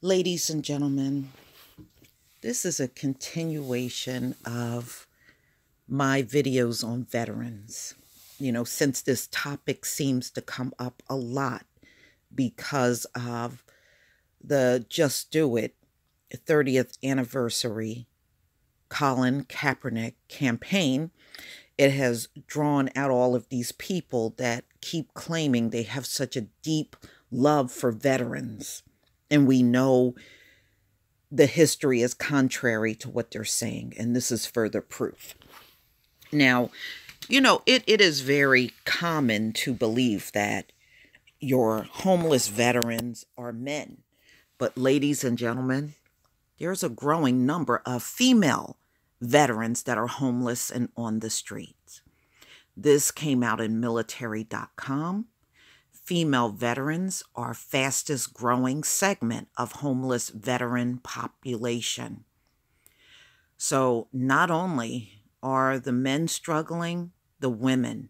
Ladies and gentlemen, this is a continuation of my videos on veterans. Since this topic seems to come up a lot because of the Just Do It 30th anniversary Colin Kaepernick campaign, it has drawn out all of these people that keep claiming they have such a deep love for veterans. And we know the history is contrary to what they're saying, and this is further proof. Now, it is very common to believe that your homeless veterans are men. But ladies and gentlemen, there's a growing number of female veterans that are homeless and on the streets. This came out in military.com. Female veterans are fastest growing segment of homeless veteran population. So not only are the men struggling, the women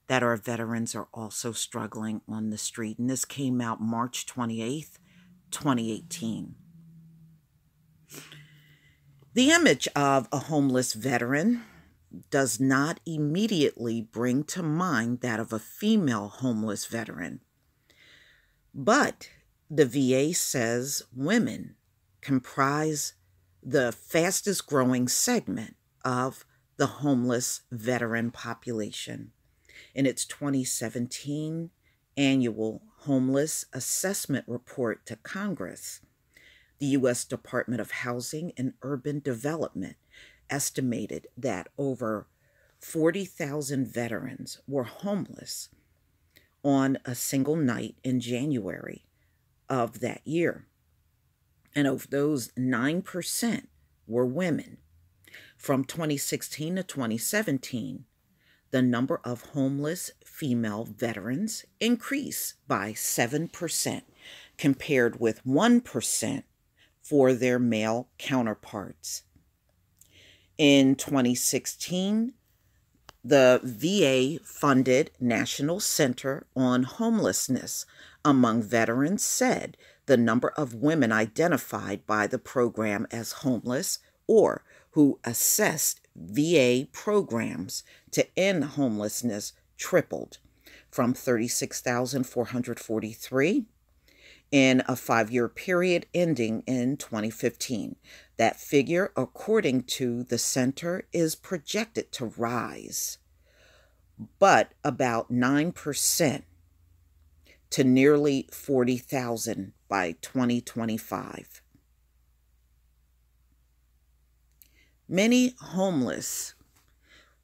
that are veterans are also struggling on the street. And this came out March 28th, 2018. The image of a homeless veteran does not immediately bring to mind that of a female homeless veteran. But the VA says women comprise the fastest growing segment of the homeless veteran population. In its 2017 annual homeless assessment report to Congress, the U.S. Department of Housing and Urban Development estimated that over 40,000 veterans were homeless on a single night in January of that year. And of those, 9% were women. From 2016 to 2017, the number of homeless female veterans increased by 7%, compared with 1% for their male counterparts. In 2016, the VA funded National Center on Homelessness among veterans said the number of women identified by the program as homeless or who assessed VA programs to end homelessness tripled from 36,443 in a 5-year period ending in 2015. That figure, according to the center, is projected to rise, but about 9% to nearly 40,000 by 2025. Many homeless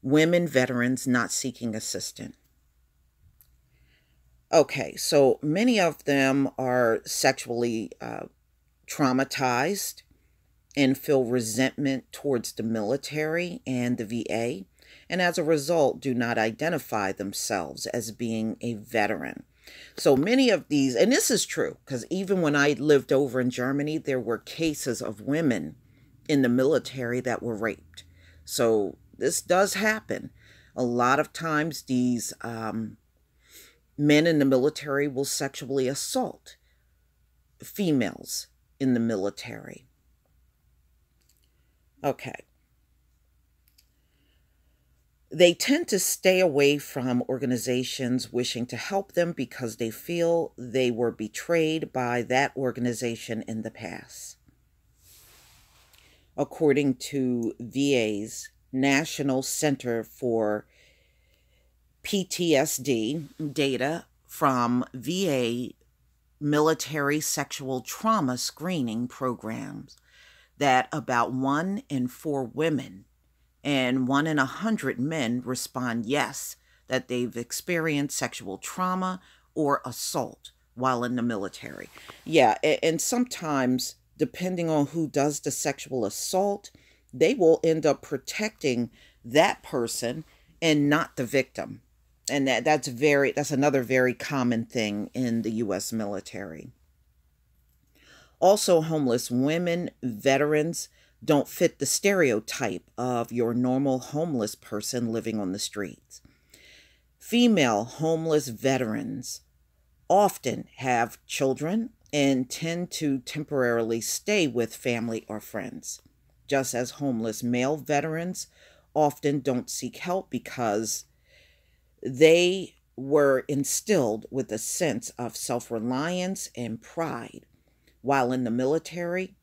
women veterans not seeking assistance. Okay, so many of them are sexually traumatized and feel resentment towards the military and the VA, and as a result do not identify themselves as being a veteran. So many of these, and this is true, because even when I lived over in Germany, there were cases of women in the military that were raped. So this does happen. A lot of times these men in the military will sexually assault females in the military. Okay. They tend to stay away from organizations wishing to help them because they feel they were betrayed by that organization in the past. According to VA's National Center for PTSD data from VA military sexual trauma screening programs, that about 1 in 4 women and 1 in 100 men respond yes, that they've experienced sexual trauma or assault while in the military. Yeah, and sometimes, depending on who does the sexual assault, they will end up protecting that person and not the victim. And that's another very common thing in the U.S. military. Also, homeless women veterans don't fit the stereotype of your normal homeless person living on the streets. Female homeless veterans often have children and tend to temporarily stay with family or friends, just as homeless male veterans often don't seek help because they were instilled with a sense of self reliance and pride. While in the military,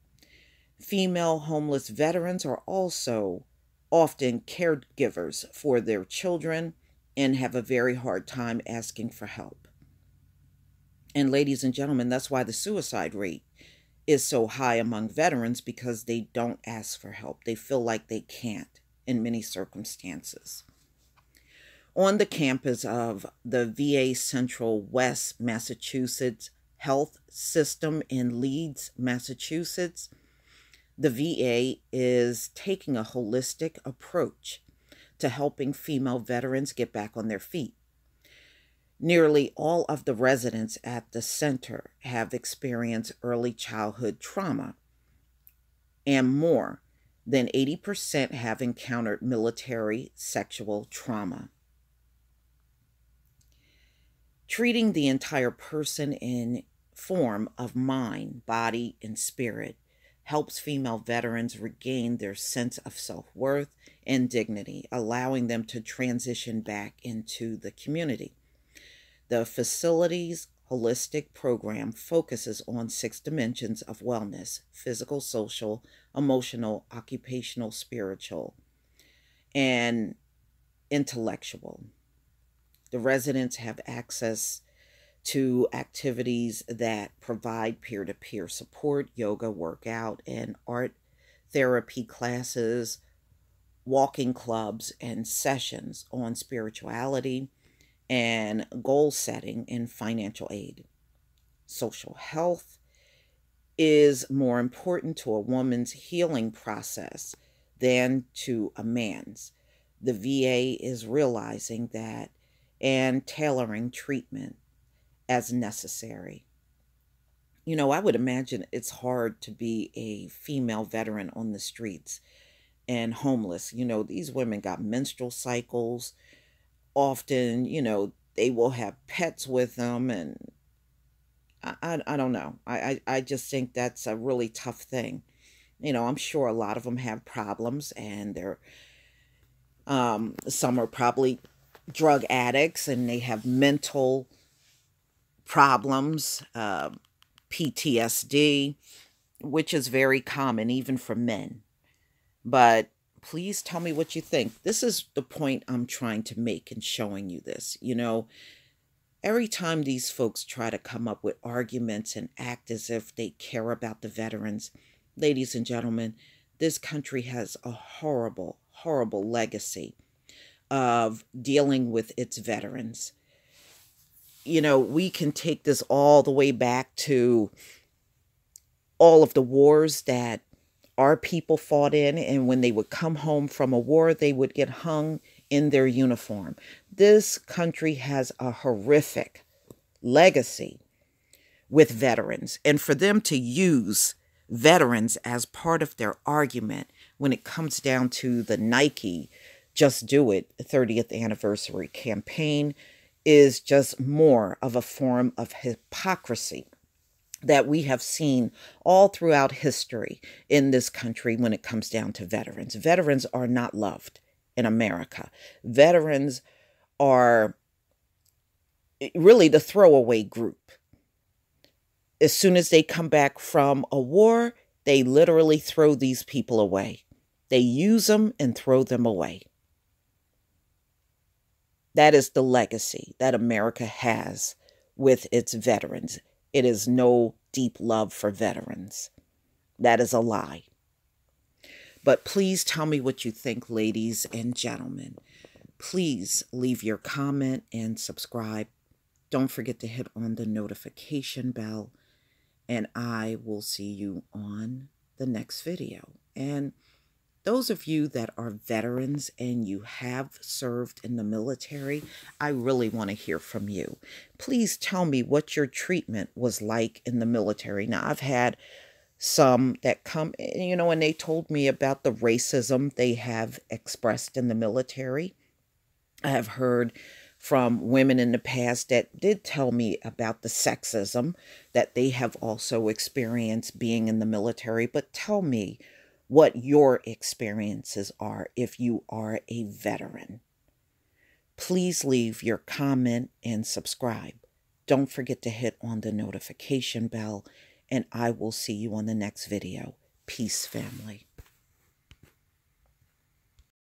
female homeless veterans are also often caregivers for their children and have a very hard time asking for help. And ladies and gentlemen, that's why the suicide rate is so high among veterans, because they don't ask for help. They feel like they can't in many circumstances. On the campus of the VA Central West Massachusetts Health System in Leeds, Massachusetts, the VA is taking a holistic approach to helping female veterans get back on their feet. Nearly all of the residents at the center have experienced early childhood trauma, and more than 80% have encountered military sexual trauma. Treating the entire person in form of mind, body, and spirit helps female veterans regain their sense of self-worth and dignity, allowing them to transition back into the community. The facility's holistic program focuses on 6 dimensions of wellness: physical, social, emotional, occupational, spiritual, and intellectual. The residents have access to activities that provide peer-to-peer support, yoga, workout, and art therapy classes, walking clubs, and sessions on spirituality and goal setting and financial aid. Social health is more important to a woman's healing process than to a man's. The VA is realizing that and tailoring treatment as necessary. I would imagine it's hard to be a female veteran on the streets and homeless. These women got menstrual cycles. Often, they will have pets with them. And I don't know. I just think that's a really tough thing. I'm sure a lot of them have problems, and some are probably drug addicts, and they have mental problems, PTSD, which is very common even for men. But please tell me what you think. This is the point I'm trying to make in showing you this. Every time these folks try to come up with arguments and act as if they care about the veterans, ladies and gentlemen, this country has a horrible, horrible legacy of dealing with its veterans. We can take this all the way back to all of the wars that our people fought in, and when they would come home from a war, they would get hung in their uniform. This country has a horrific legacy with veterans, and for them to use veterans as part of their argument when it comes down to the Nike Just Do It 30th anniversary campaign is just more of a form of hypocrisy that we have seen all throughout history in this country when it comes down to veterans. Veterans are not loved in America. Veterans are really the throwaway group. As soon as they come back from a war, they literally throw these people away. They use them and throw them away. That is the legacy that America has with its veterans. It is no deep love for veterans. That is a lie. But please tell me what you think, ladies and gentlemen. Please leave your comment and subscribe. Don't forget to hit on the notification bell. And I will see you on the next video. And those of you that are veterans and you have served in the military, I really want to hear from you. Please tell me what your treatment was like in the military. Now, I've had some that come, and they told me about the racism they have expressed in the military. I have heard from women in the past that did tell me about the sexism that they have also experienced being in the military. But tell me what your experiences are if you are a veteran. Please leave your comment and subscribe. Don't forget to hit on the notification bell, and I will see you on the next video. Peace, family.